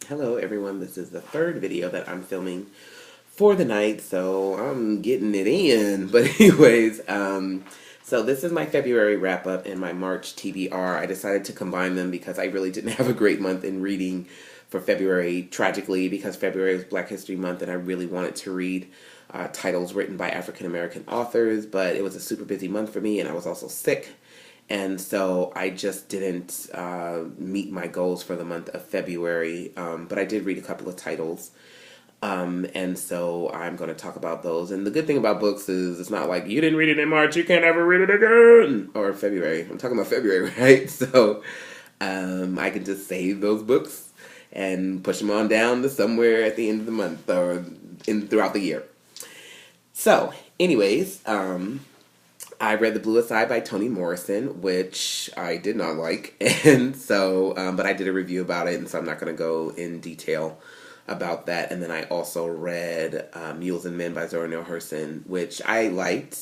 Hello everyone, this is the third video that I'm filming for the night, so I'm getting it in. But anyways, so this is my February wrap up and my March TBR. I decided to combine them because I really didn't have a great month in reading for February, tragically, because February is Black History Month and I really wanted to read titles written by African American authors, but it was a super busy month for me and I was also sick. And so I just didn't meet my goals for the month of February, but I did read a couple of titles, and so I'm going to talk about those. And the good thing about books is it's not like you didn't read it in March, you can't ever read it again, or February. I'm talking about February, right? So I can just save those books and push them on down to somewhere at the end of the month or throughout the year. So, anyways, I read The Bluest by Toni Morrison, which I did not like, and so, but I did a review about it, and so I'm not going to go in detail about that. And then I also read Mules and Men by Zora and Hurston, which I liked.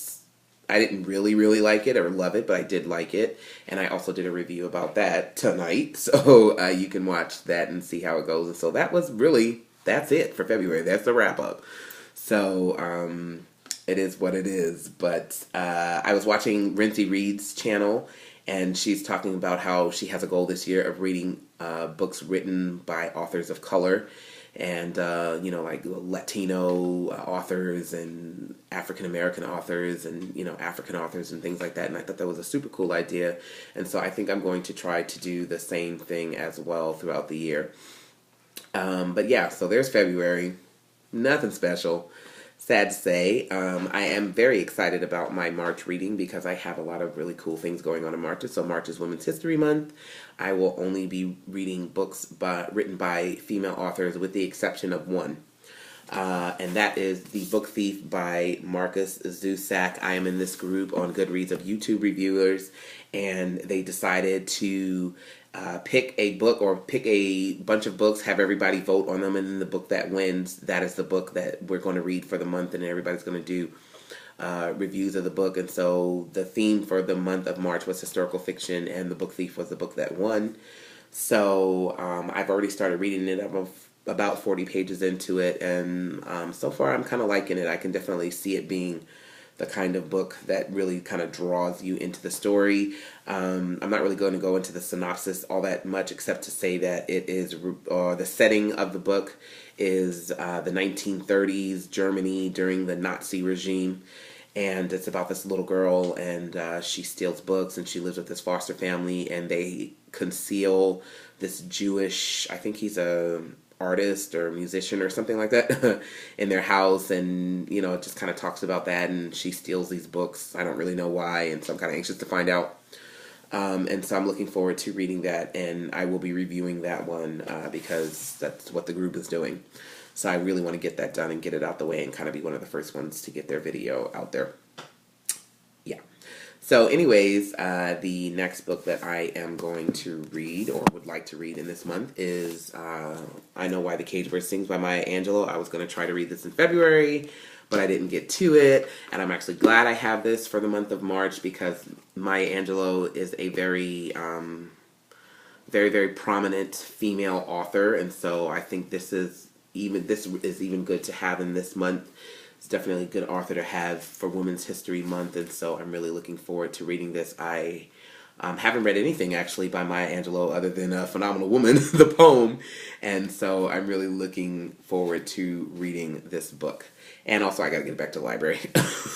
I didn't really like it or love it, but I did like it, and I also did a review about that tonight, so you can watch that and see how it goes. And so that's it for February. That's the wrap up. So, it is what it is, but I was watching Rency Reed's channel, and she's talking about how she has a goal this year of reading books written by authors of color, and like Latino authors and African American authors and African authors and things like that. And I thought that was a super cool idea, and so I think I'm going to try to do the same thing as well throughout the year. But yeah, so there's February. Nothing special. Sad to say. I am very excited about my March reading because I have a lot of really cool things going on in March. So March is Women's History Month. I will only be reading books written by female authors with the exception of one. And that is The Book Thief by Marcus Zusak. I am in this group on Goodreads of YouTube reviewers, and they decided to pick a book or pick a bunch of books, have everybody vote on them, and then the book that wins, that is the book that we're going to read for the month, and everybody's going to do reviews of the book. And so the theme for the month of March was historical fiction, and The Book Thief was the book that won. So I've already started reading it. I'm about 40 pages into it, and so far I'm kind of liking it. I can definitely see it being the kind of book that really kind of draws you into the story. I'm not really going to go into the synopsis all that much, except to say that it is the setting of the book is the 1930s Germany during the Nazi regime, and it's about this little girl, and she steals books, and she lives with this foster family, and they conceal this Jewish, I think he's a artist or musician or something like that in their house, and it just kind of talks about that, and she steals these books. I don't really know why, and so I'm kind of anxious to find out, and so I'm looking forward to reading that, and I will be reviewing that one because that's what the group is doing. So I really want to get that done and get it out the way and kind of be one of the first ones to get their video out there. Yeah. So anyways, the next book that I am going to read or would like to read in this month is I Know Why the Cage Bird Sings by Maya Angelou. I was going to try to read this in February, but I didn't get to it. And I'm actually glad I have this for the month of March because Maya Angelou is a very, very prominent female author. And so I think this is even good to have in this month. It's definitely a good author to have for Women's History Month, and so I'm really looking forward to reading this. I haven't read anything, actually, by Maya Angelou other than Phenomenal Woman, the poem, and so I'm really looking forward to reading this book. And also, I gotta get back to the library.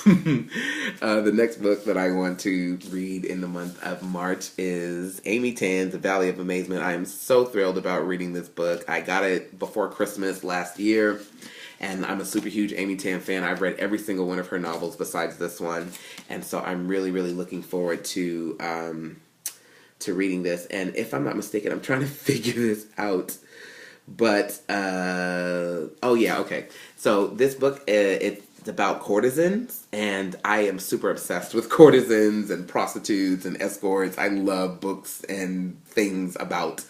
The next book that I want to read in the month of March is Amy Tan's The Valley of Amazement. I am so thrilled about reading this book. I got it before Christmas last year, and I'm a super huge Amy Tan fan. I've read every single one of her novels besides this one, and so I'm really looking forward to reading this. And if I'm not mistaken, I'm trying to figure this out. But, oh yeah, okay. So this book, it's about courtesans, and I am super obsessed with courtesans and prostitutes and escorts. I love books and things about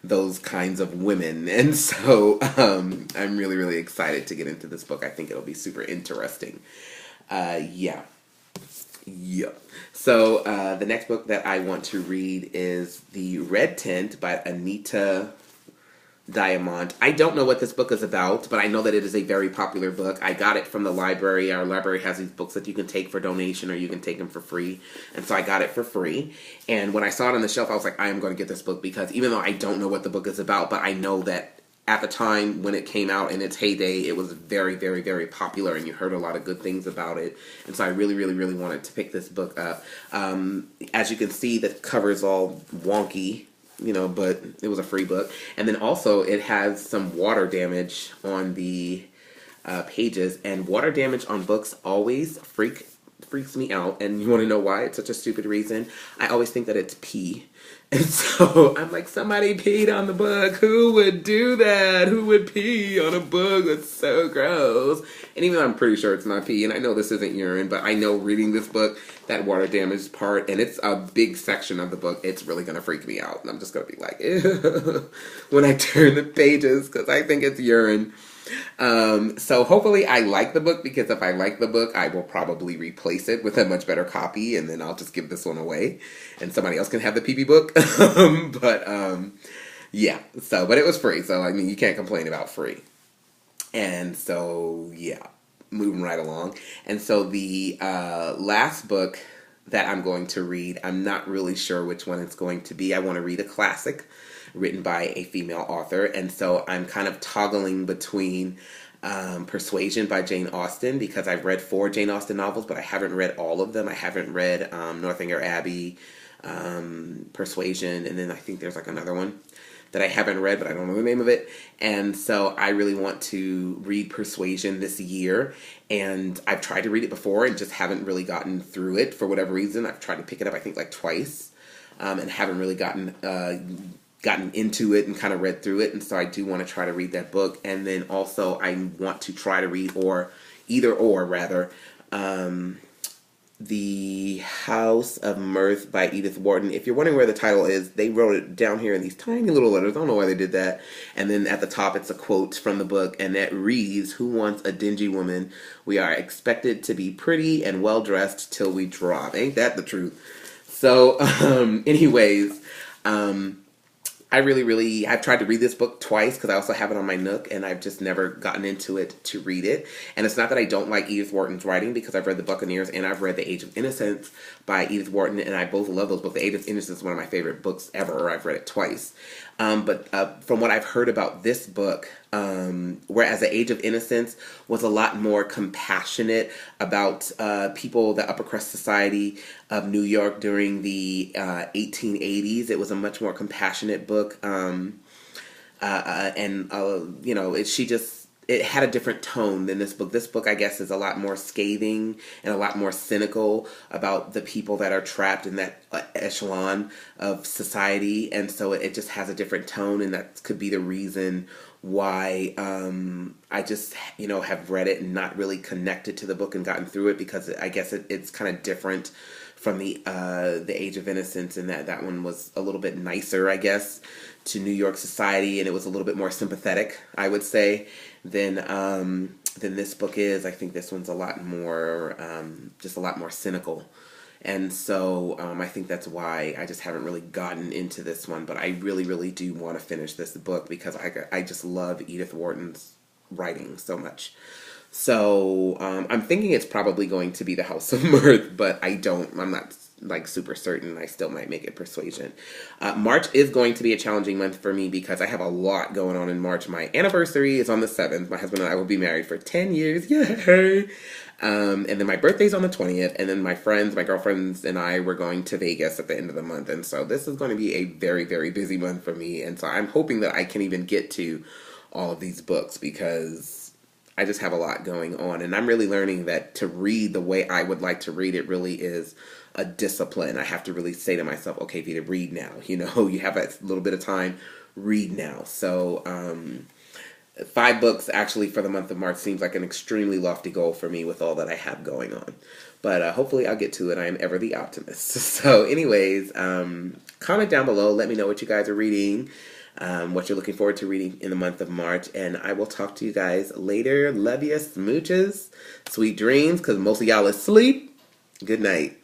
those kinds of women, and so I'm really excited to get into this book. I think it'll be super interesting. Yeah. So the next book that I want to read is The Red Tint by Anita Diamant. I don't know what this book is about, but I know that it is a very popular book. I got it from the library. Our library has these books that you can take for donation or you can take them for free. And so I got it for free. And when I saw it on the shelf, I was like, I am going to get this book because even though I don't know what the book is about, but I know that at the time when it came out in its heyday, it was very, very, very popular and you heard a lot of good things about it. And so I really, really, really wanted to pick this book up. As you can see, the cover's all wonky, you know, but it was a free book. And then also it has some water damage on the pages, and water damage on books always freaks me out. And you want to know why? It's such a stupid reason. I always think that it's pee. And so I'm like, somebody peed on the book. Who would do that? Who would pee on a book? That's so gross. And even though I'm pretty sure it's not pee, and I know this isn't urine, but I know reading this book, that water damage part, and it's a big section of the book, it's really going to freak me out. And I'm just going to be like, ew, when I turn the pages, because I think it's urine. So hopefully I like the book, because if I like the book, I will probably replace it with a much better copy, and then I'll just give this one away, and somebody else can have the PP book. Yeah, so, but it was free, so I mean, you can't complain about free. And so, yeah, moving right along. And so the last book that I'm going to read, I'm not really sure which one it's going to be. I want to read a classic written by a female author, and so I'm kind of toggling between Persuasion by Jane Austen, because I've read 4 Jane Austen novels, but I haven't read all of them. I haven't read Northanger Abbey, Persuasion, and then I think there's like another one that I haven't read, but I don't know the name of it. And so I really want to read Persuasion this year, and I've tried to read it before and just haven't really gotten through it for whatever reason. I've tried to pick it up, I think, like twice, and haven't really gotten into it and kind of read through it. And so I do want to try to read that book. And then also I want to try to read The House of Mirth by Edith Wharton. If you're wondering where the title is, they wrote it down here in these tiny little letters. I don't know why they did that. And then at the top, it's a quote from the book, and that reads, "Who wants a dingy woman? We are expected to be pretty and well-dressed till we drop." Ain't that the truth? So, anyways, I've tried to read this book twice because I also have it on my Nook, and I've just never gotten into it to read it. And it's not that I don't like Edith Wharton's writing, because I've read The Buccaneers and I've read The Age of Innocence by Edith Wharton, and I both love those books. The Age of Innocence is one of my favorite books ever. I've read it twice. But from what I've heard about this book, whereas The Age of Innocence was a lot more compassionate about people, the upper crust society of New York during the 1880s. It was a much more compassionate book, you know, it had a different tone than this book. This book, I guess, is a lot more scathing and a lot more cynical about the people that are trapped in that echelon of society. And so it just has a different tone, and that could be the reason why I just, you know, have read it and not really connected to the book and gotten through it, because I guess it's kind of different from the Age of Innocence, and that one was a little bit nicer, I guess, to New York society, and it was a little bit more sympathetic, I would say, than this book is. I think this one's a lot more, just a lot more cynical. And so I think that's why I just haven't really gotten into this one. But I really, really do want to finish this book, because I just love Edith Wharton's writing so much. So I'm thinking it's probably going to be The House of Mirth, but I'm not like super certain. I still might make it Persuasion. March is going to be a challenging month for me, because I have a lot going on in March. My anniversary is on the 7th. My husband and I will be married for 10 years. Yay! And then my birthday's on the 20th, and then my girlfriends and I, were going to Vegas at the end of the month. And so this is going to be a very, very busy month for me. And so I'm hoping that I can even get to all of these books, because I just have a lot going on. And I'm really learning that to read the way I would like to read, it really is a discipline. I have to really say to myself, okay, Vita, read now. You know, you have a little bit of time, read now. So 5 books actually for the month of March seems like an extremely lofty goal for me with all that I have going on. But hopefully I'll get to it. I am ever the optimist. So anyways, comment down below. Let me know what you guys are reading, what you're looking forward to reading in the month of March. And I will talk to you guys later. Love you, smooches. Sweet dreams, because most of y'all is asleep. Good night.